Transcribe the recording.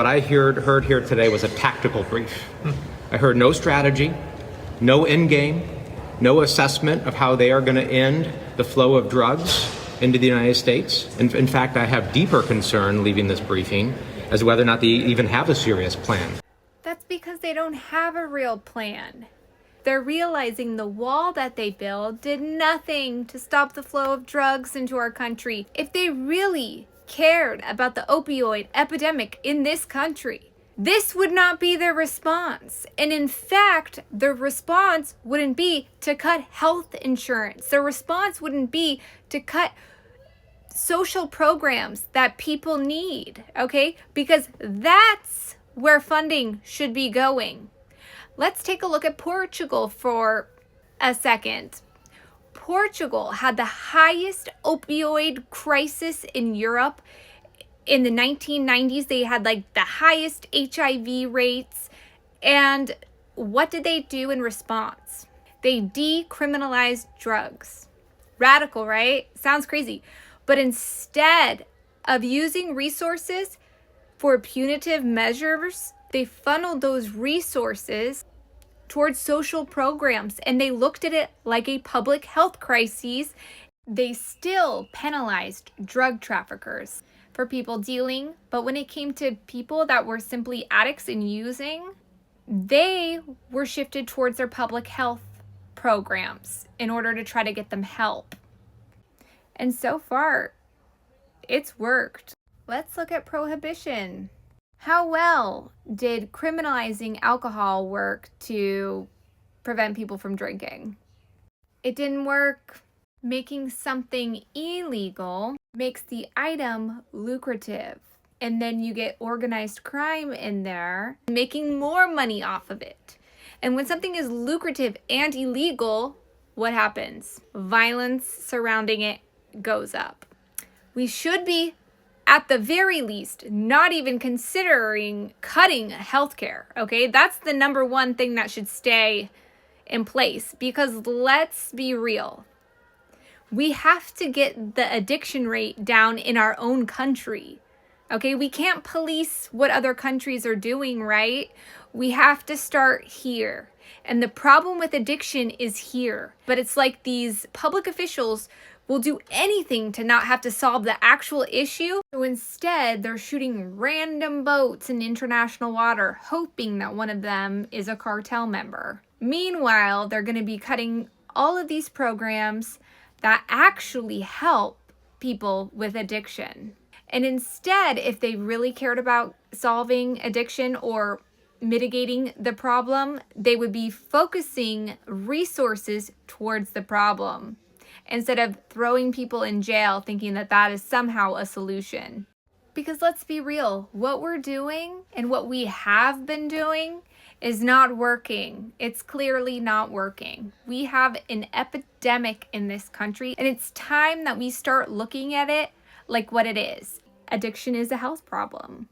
What I heard here today was a tactical brief. I heard no strategy, no end game, no assessment of how they are going to end the flow of drugs into the United States. In fact, I have deeper concern leaving this briefing as to whether or not they even have a serious plan. That's because they don't have a real plan. They're realizing the wall that they built did nothing to stop the flow of drugs into our country. If they really cared about the opioid epidemic in this country, this would not be their response. And in fact, their response wouldn't be to cut health insurance. Their response wouldn't be to cut social programs that people need, okay? Because that's where funding should be going. Let's take a look at Portugal for a second. Portugal had the highest opioid crisis in Europe. In the 1990s, they had like the highest HIV rates. And what did they do in response? They decriminalized drugs. Radical, right? Sounds crazy. But instead of using resources for punitive measures, they funneled those resources towards social programs, and they looked at it like a public health crisis. They still penalized drug traffickers for people dealing, but when it came to people that were simply addicts and using, they were shifted towards their public health programs in order to try to get them help. And so far, it's worked. Let's look at prohibition. How well did criminalizing alcohol work to prevent people from drinking? It didn't work. Making something illegal makes the item lucrative. And then you get organized crime in there, making more money off of it. And when something is lucrative and illegal, what happens? Violence surrounding it goes up. We should be, at the very least, not even considering cutting healthcare, okay? That's the number one thing that should stay in place, because let's be real. We have to get the addiction rate down in our own country, okay? We can't police what other countries are doing, right? We have to start here. And the problem with addiction is here. But it's like these public officials will do anything to not have to solve the actual issue. So instead, they're shooting random boats in international water, hoping that one of them is a cartel member. Meanwhile, they're going to be cutting all of these programs that actually help people with addiction. And instead, if they really cared about solving addiction or mitigating the problem, they would be focusing resources towards the problem, instead of throwing people in jail thinking that that is somehow a solution. Because let's be real, what we're doing and what we have been doing is not working. It's clearly not working. We have an epidemic in this country, and it's time that we start looking at it like what it is. Addiction is a health problem.